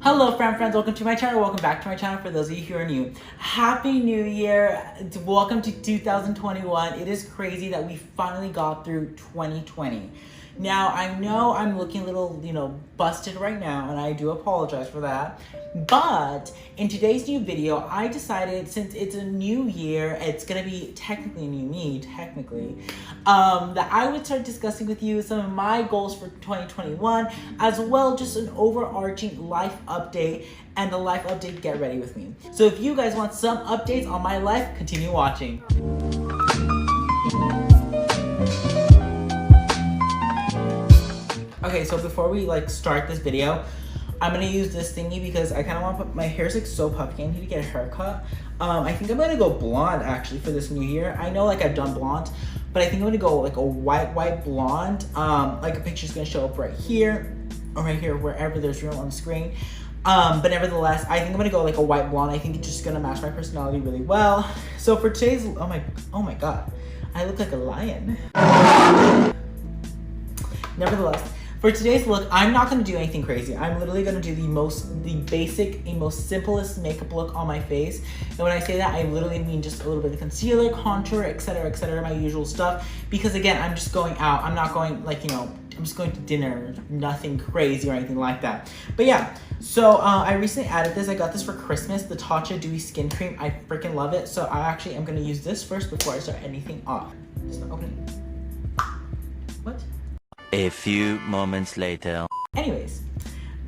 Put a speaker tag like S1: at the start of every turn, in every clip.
S1: Hello friends, welcome to my channel, welcome back to my channel for those of you who are new. Happy New Year, welcome to 2021. It is crazy that we finally got through 2020. Now, I know I'm looking a little, busted right now, and I do apologize for that. But in today's new video, I decided since it's a new year, it's gonna be technically a new me, that I would start discussing with you some of my goals for 2021, as well just an overarching life update and the life update get ready with me. So if you guys want some updates on my life, continue watching. Okay, so before we start this video, I'm gonna use this thingy because I kind of want to put, my hair's so puffy. I need to get a haircut. I think I'm gonna go blonde actually for this new year. I know I've done blonde, but I think I'm gonna go like a white blonde. Like a picture's gonna show up right here or right here, wherever there's room on the screen. But nevertheless, I think I'm gonna go like a white blonde. I think it's just gonna match my personality really well. So for today's, oh my god, I look like a lion. Nevertheless, for today's look, I'm not gonna do anything crazy. I'm literally gonna do the basic, the most simplest makeup look on my face. And when I say that, I literally mean just a little bit of concealer, contour, etc., my usual stuff. Because again, I'm just going out. I'm not going I'm just going to dinner, nothing crazy or anything like that. But yeah, so I recently added this. I got this for Christmas, the Tatcha Dewy Skin Cream. I freaking love it. So I actually am gonna use this first before I start anything off. It's not opening. What?
S2: A few moments later.
S1: Anyways,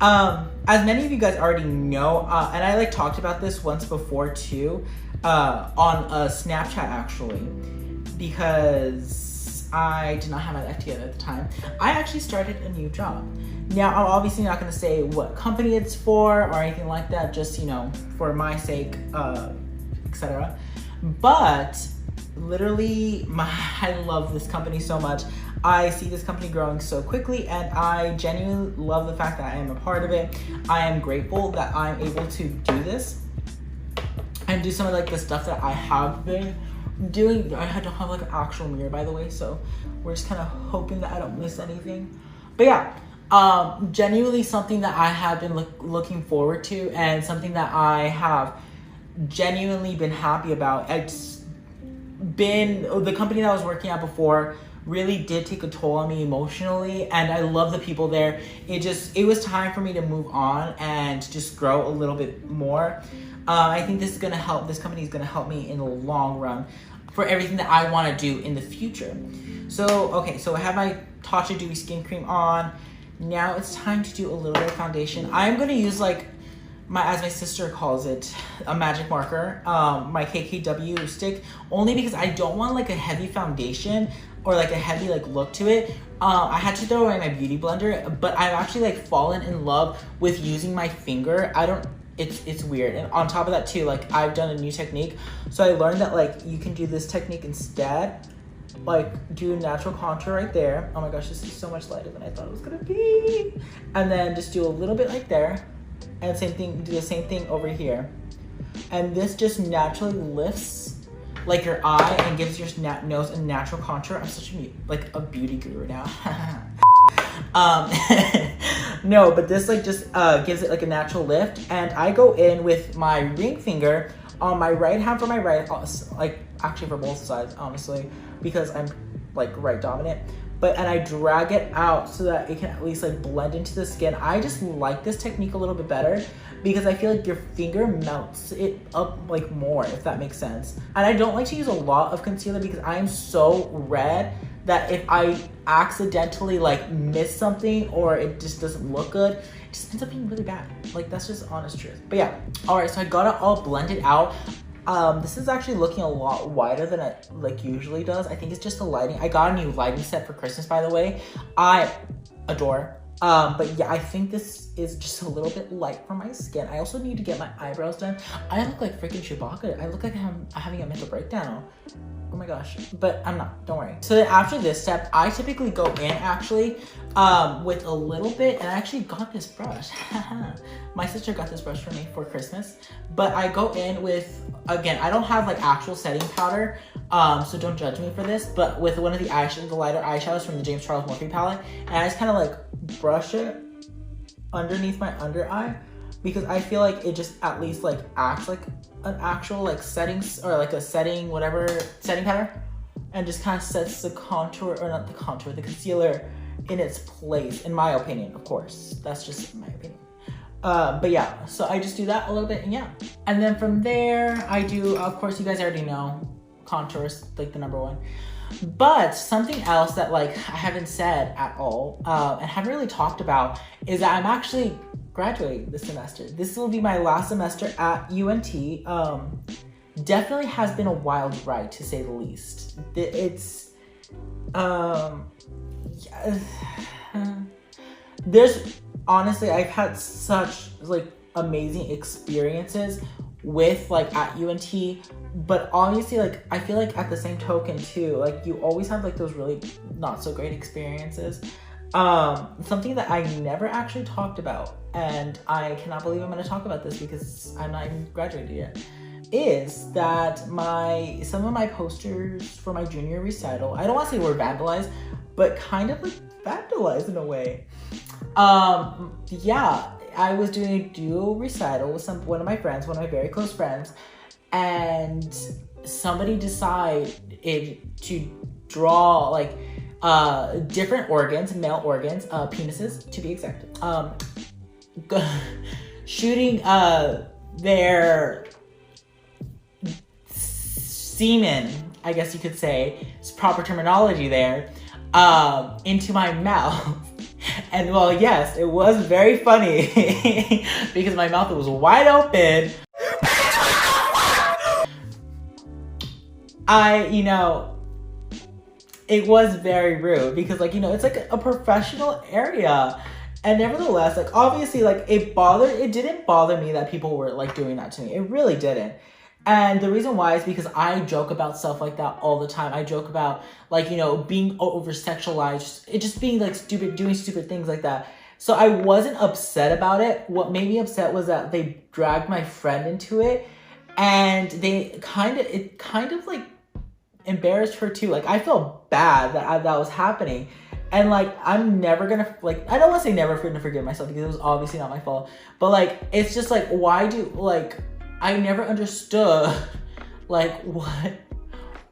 S1: as many of you guys already know, and I talked about this once before too, on Snapchat actually, because I did not have my life together at the time. I actually started a new job. Now, I'm obviously not going to say what company it's for or anything like that, just, for my sake, etc. But literally, I love this company so much. I see this company growing so quickly, and I genuinely love the fact that I am a part of it. I am grateful that I'm able to do this and do some of the stuff that I have been doing. I had to have an actual mirror, by the way, so we're just kind of hoping that I don't miss anything. But yeah, genuinely something that I have been looking forward to, and something that I have genuinely been happy about. It's been the company that I was working at before really did take a toll on me emotionally, and I love the people there. It was time for me to move on and just grow a little bit more. I think this company is gonna help me in the long run for everything that I wanna do in the future. So, okay, so I have my Tatcha Dewy Skin Cream on. Now it's time to do a little bit of foundation. I'm gonna use as my sister calls it, a magic marker, my KKW stick, only because I don't want a heavy foundation or a heavy look to it. I had to throw away my beauty blender, but I've actually fallen in love with using my finger. It's weird. And on top of that too, I've done a new technique. So I learned that you can do this technique instead. Do natural contour right there. Oh my gosh, this is so much lighter than I thought it was gonna be. And then just do a little bit there. And same thing, do the same thing over here. And this just naturally lifts your eye and gives your nose a natural contour. I'm such a beauty guru now. No, but this just gives it a natural lift. And I go in with my ring finger on my right hand for my right, actually for both sides, honestly, because I'm right dominant. And I drag it out so that it can at least blend into the skin. I just like this technique a little bit better because I feel your finger melts it up more, if that makes sense. And I don't like to use a lot of concealer because I am so red that if I accidentally miss something or it just doesn't look good, it just ends up being really bad. That's just honest truth. But yeah, all right, so I got it all blended out. This is actually looking a lot wider than it usually does. I think it's just the lighting. I got a new lighting set for Christmas, by the way. I adore. But yeah, I think this is just a little bit light for my skin. I also need to get my eyebrows done. I look like freaking Chewbacca. I look like I'm having a mental breakdown. Oh my gosh, but I'm not, don't worry. So then after this step, I typically go in actually with a little bit, and I actually got this brush. My sister got this brush for me for Christmas, but I go in with, again, I don't have actual setting powder, so don't judge me for this, but with one of the lighter eyeshadows from the James Charles Morphe palette, and I just kind of brush it underneath my under eye, because I feel like it just at least like acts like an actual like settings or like a setting, whatever setting pattern, and just kind of sets the contour, or not the contour, the concealer in its place, in my opinion, of course. That's just my opinion. But yeah, so I just do that a little bit, and yeah. And then from there, I do, of course, you guys already know, contours, like the number one. But something else that like I haven't said at all, and haven't really talked about, is that I'm actually graduating this semester. This will be my last semester at UNT. Definitely has been a wild ride, to say the least. It's, there's, honestly, I've had such like amazing experiences with like at UNT, but obviously like I feel like at the same token too, like you always have like those really not so great experiences. Something that I never actually talked about, and I cannot believe I'm going to talk about this because I'm not even graduated yet, is that some of my posters for my junior recital, I don't want to say were vandalized, but kind of like vandalized in a way. Yeah, I was doing a duo recital with one of my friends, one of my very close friends, and somebody decided to draw like different organs, male organs, penises to be exact, shooting their semen, I guess you could say, it's proper terminology there, into my mouth. And well, yes, it was very funny because my mouth was wide open. It was very rude because like, it's like a professional area. And nevertheless, like obviously like it didn't bother me that people were like doing that to me. It really didn't. And the reason why is because I joke about stuff like that all the time. I joke about like, being over sexualized, it just being like stupid, doing stupid things like that. So I wasn't upset about it. What made me upset was that they dragged my friend into it, and it kind of like embarrassed her too. Like I felt bad that was happening. And like, I'm never gonna, like, I don't want to say never gonna forgive myself because it was obviously not my fault. But like, it's just like, I never understood like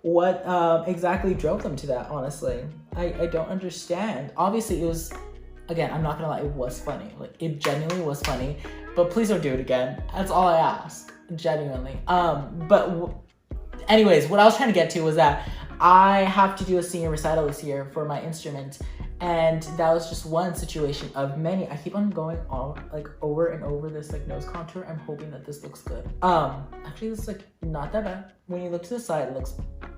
S1: what exactly drove them to that, honestly. I don't understand. Obviously it was, again, I'm not gonna lie, it was funny. Like it genuinely was funny, but please don't do it again. That's all I ask, genuinely. Anyways, what I was trying to get to was that I have to do a senior recital this year for my instrument, and that was just one situation of many. I keep on going on like over and over this like nose contour. I'm hoping that this looks good. Actually this is like not that bad. When you look to the side, it looks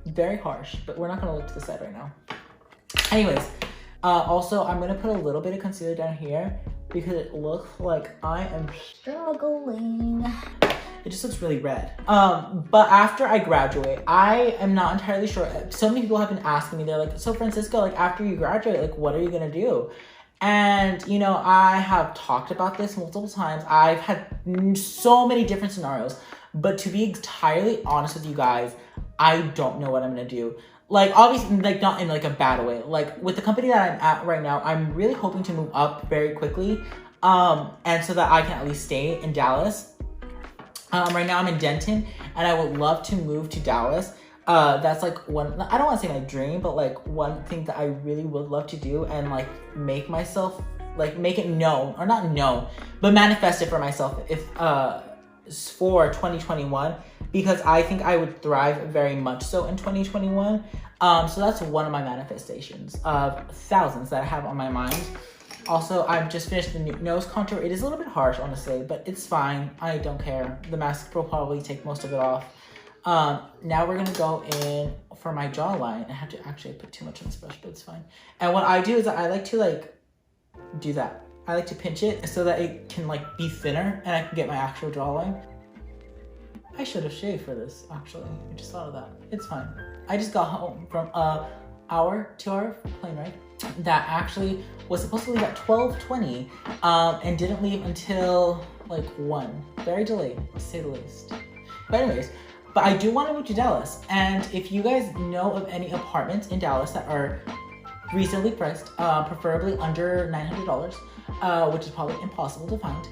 S1: very harsh, but we're not gonna look to the side right now. Anyways, also I'm gonna put a little bit of concealer down here because it looks like I am struggling. It just looks really red. But after I graduate, I am not entirely sure. So many people have been asking me, they're like, so Francisco, like after you graduate, like what are you gonna do? And I have talked about this multiple times. I've had so many different scenarios, but to be entirely honest with you guys, I don't know what I'm gonna do. Like obviously, like not in like a bad way. Like with the company that I'm at right now, I'm really hoping to move up very quickly. And so that I can at least stay in Dallas. Right now I'm in Denton, and I would love to move to Dallas. That's like one, I don't want to say my dream, but like one thing that I really would love to do, and like make myself, like make it known, or not known, but manifest it for myself if for 2021, because I think I would thrive very much so in 2021. So that's one of my manifestations of thousands that I have on my mind. Also, I've just finished the nose contour. It is a little bit harsh, honestly, but it's fine. I don't care. The mask will probably take most of it off. Now we're gonna go in for my jawline. I have to actually put too much on this brush, but it's fine. And what I do is that I like to like do that. I like to pinch it so that it can like be thinner and I can get my actual jawline. I should have shaved for this, actually. I just thought of that. It's fine. I just got home from a 2-hour plane ride that actually was supposed to leave at 12:20 and didn't leave until like 1. Very delayed, to say the least. But anyways, but I do want to move to Dallas, and if you guys know of any apartments in Dallas that are reasonably priced, preferably under $900, which is probably impossible to find,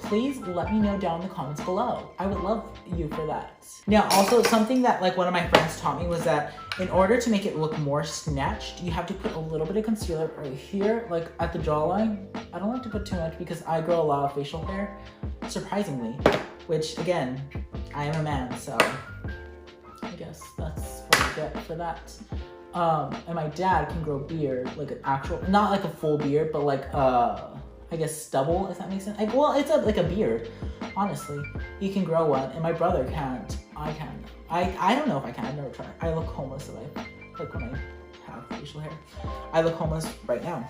S1: please let me know down in the comments below. I would love you for that. Now, also something that like one of my friends taught me was that in order to make it look more snatched, you have to put a little bit of concealer right here, like at the jawline. I don't like to put too much because I grow a lot of facial hair, surprisingly, which again, I am a man, so I guess that's what I get for that. And my dad can grow beard, like an actual, not like a full beard, but like I guess stubble, if that makes sense. Like, well, it's like a beard, honestly. He can grow one, and my brother can't. I can. I don't know if I can. I've never tried. I look homeless if I, like when I have facial hair. I look homeless right now.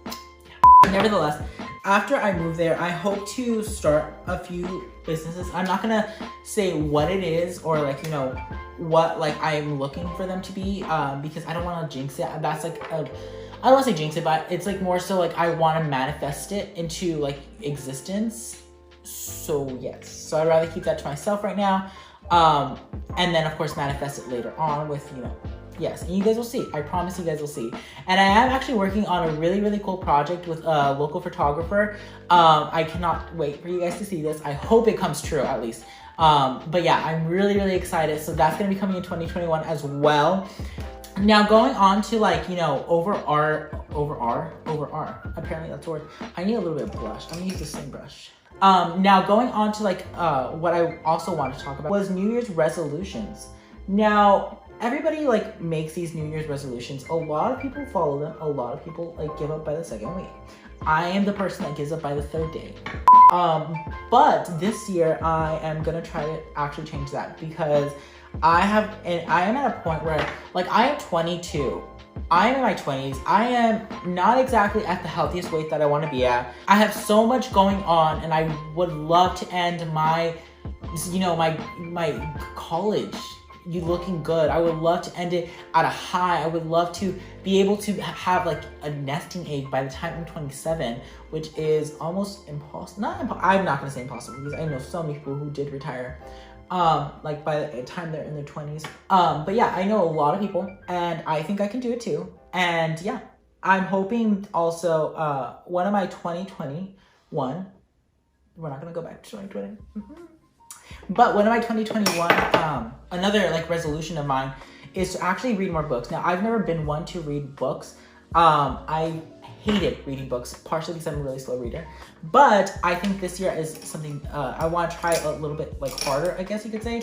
S1: Yeah. Nevertheless, after I move there, I hope to start a few businesses. I'm not gonna say what it is or like, you know, what like I'm looking for them to be, because I don't want to jinx it. That's like I don't want to say jinx it, but it's like more so like I want to manifest it into like existence. So yes, so I'd rather keep that to myself right now, and then of course manifest it later on with, you know, yes, and you guys will see. I promise you guys will see. And I am actually working on a really cool project with a local photographer. I cannot wait for you guys to see this. I hope it comes true at least. But yeah, I'm really excited. So that's gonna be coming in 2021 as well. Now going on to like, you know, over R, apparently that's a word. I need a little bit of blush. I'm gonna use the same brush. Now going on to like, what I also wanted to talk about was New Year's resolutions. Now, everybody like makes these New Year's resolutions. A lot of people follow them. A lot of people like give up by the second week. I am the person that gives up by the third day. But this year I am gonna try to actually change that because I am at a point where like I am 22. I am in my 20s. I am not exactly at the healthiest weight that I want to be at. I have so much going on and I would love to end my, you know, my college looking good. I would love to end it at a high. I would love to be able to have like a nesting egg by the time I'm 27, which is almost impossible. I'm not gonna say impossible because I know so many people who did retire like by the time they're in their 20s. But yeah, I know a lot of people and I think I can do it too. And yeah, I'm hoping also one of my 2021, we're not gonna go back to 2020. But one of my 2021, another like resolution of mine is to actually read more books. Now, I've never been one to read books. I hated reading books, partially because I'm a really slow reader. But I think this year is something I want to try a little bit like harder, I guess you could say.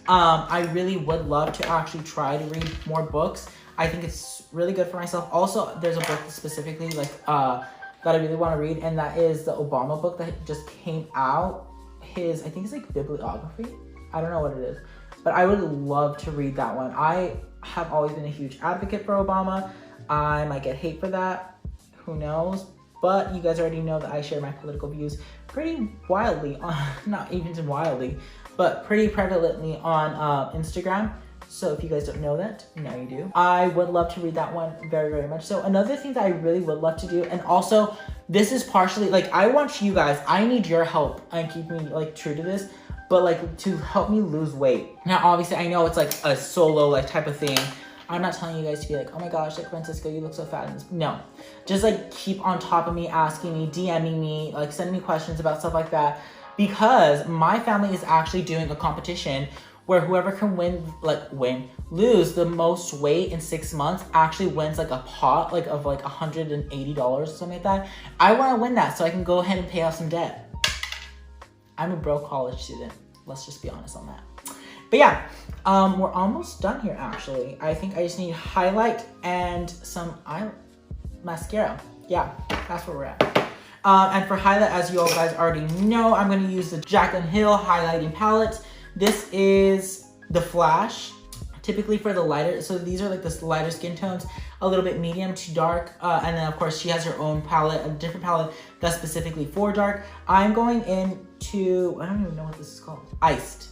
S1: I really would love to actually try to read more books. I think it's really good for myself. Also, there's a book specifically like that I really want to read, and that is the Obama book that just came out. I think it's like bibliography. I don't know what it is, but I would love to read that one. I have always been a huge advocate for Obama. I might get hate for that, who knows? But you guys already know that I share my political views pretty wildly on, not even wildly, but pretty prevalently on Instagram. So if you guys don't know that, now you do. I would love to read that one very much. So another thing that I really would love to do, and also this is partially like, I want you guys, I need your help and keep me like true to this, but like to help me lose weight. Now, obviously I know it's like a solo like type of thing. I'm not telling you guys to be like, oh my gosh, like Francisco, you look so fat in this. No, just like keep on top of me, asking me, DMing me, like sending me questions about stuff like that, because my family is actually doing a competition where whoever can lose the most weight in 6 months actually wins like a pot like of like $180 or something like that. I want to win that so I can go ahead and pay off some debt. I'm a broke college student. Let's just be honest on that. But yeah, we're almost done here actually. I think I just need highlight and some mascara. Yeah, that's where we're at. And for highlight, as you all guys already know, I'm going to use the Jaclyn Hill highlighting palette. This is the Flash, typically for the lighter. So these are like the lighter skin tones, a little bit medium to dark. And then of course she has her own palette, a different palette that's specifically for dark. I'm going into, I don't even know what this is called. Iced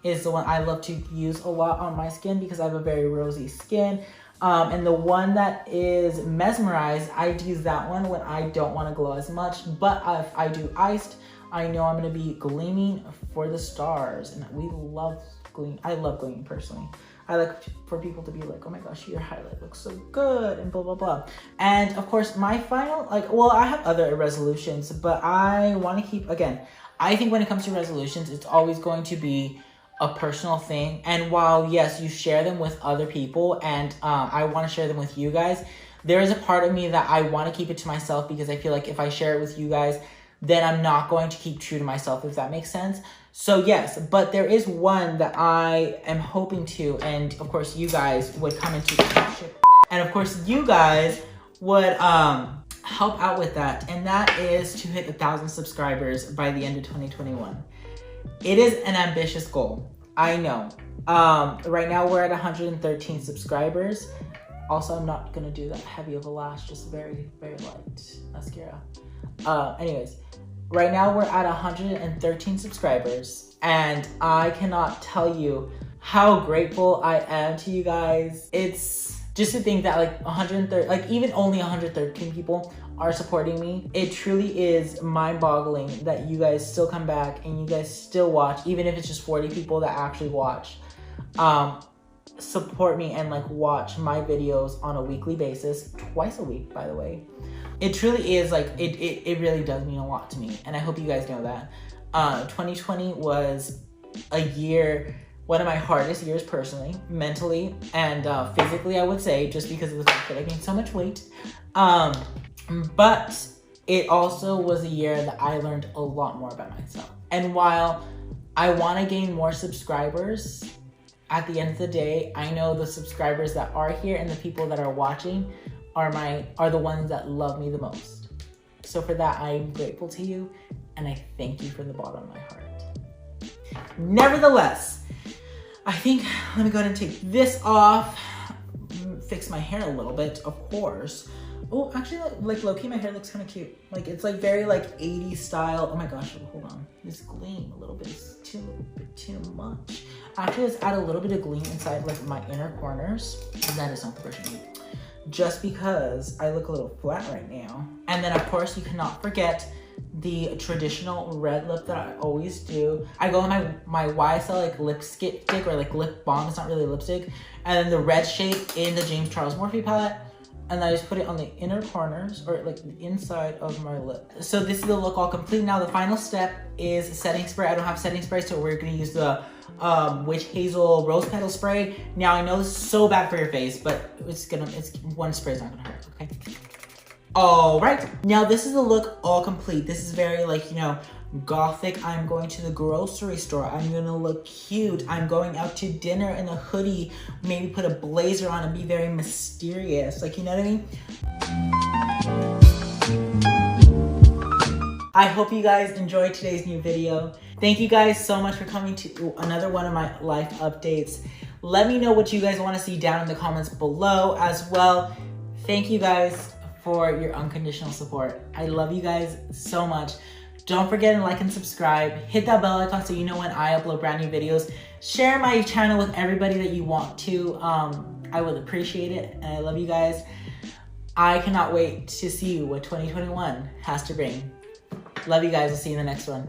S1: is the one I love to use a lot on my skin because I have a very rosy skin. And the one that is Mesmerized, I use that one when I don't want to glow as much. But if I do Iced, I know I'm going to be gleaming for the stars. And we love gleaming. I love gleaming personally. I like for people to be like, oh my gosh, your highlight looks so good and blah, blah, blah. And of course, my final, I have other resolutions, but I want to keep, again, I think when it comes to resolutions, it's always going to be a personal thing. And while, yes, you share them with other people and I want to share them with you guys, there is a part of me that I want to keep it to myself because I feel like if I share it with you guys, then I'm not going to keep true to myself, if that makes sense. So yes, but there is one that I am hoping to, and of course you guys would come into partnership. And of course you guys would help out with that, and that is to hit 1,000 subscribers by the end of 2021. It is an ambitious goal, I know. Right now we're at 113 subscribers. Also, I'm not gonna do that heavy of a lash, just very, very light mascara. Anyways, right now we're at 113 subscribers, and I cannot tell you how grateful I am to you guys. It's just to think that like 130, like even only 113 people are supporting me. It truly is mind-boggling that you guys still come back and you guys still watch, even if it's just 40 people that actually watch. Support me and like watch my videos on a weekly basis, twice a week, by the way. It truly is like, it really does mean a lot to me, and I hope you guys know that. 2020 was a year, one of my hardest years personally, mentally, and physically, I would say, just because of the fact that I gained so much weight. But it also was a year that I learned a lot more about myself. And while I want to gain more subscribers, at the end of the day, I know the subscribers that are here and the people that are watching are the ones that love me the most. So for that, I'm grateful to you, and I thank you from the bottom of my heart. Nevertheless, I think, let me go ahead and take this off, fix my hair a little bit, of course. Oh, actually, like low-key, my hair looks kind of cute. Like, it's like very like 80s style. Oh my gosh, hold on. This gleam a little bit is too much. Actually, let's add a little bit of gleam inside like my inner corners. And that is not the brush I need. Just because I look a little flat right now. And then of course, you cannot forget the traditional red lip that I always do. I go in my YSL like lipstick or like lip balm. It's not really lipstick. And then the red shade in the James Charles Morphe palette. And I just put it on the inner corners or like the inside of my lip. So this is the look all complete. Now the final step is setting spray. I don't have setting spray, so we're gonna use the Witch Hazel Rose Petal Spray. Now I know this is so bad for your face, but it's one spray is not gonna hurt, okay? All right, now this is the look all complete. This is very like, you know, gothic. I'm going to the grocery store. I'm gonna look cute. I'm going out to dinner in a hoodie, maybe put a blazer on and be very mysterious. Like, you know what I mean? I hope you guys enjoyed today's new video. Thank you guys so much for coming to another one of my life updates. Let me know what you guys want to see down in the comments below as well. Thank you guys for your unconditional support. I love you guys so much. Don't forget to like and subscribe. Hit that bell icon so you know when I upload brand new videos. Share my channel with everybody that you want to. I would appreciate it, and I love you guys. I cannot wait to see what 2021 has to bring. Love you guys. I'll see you in the next one.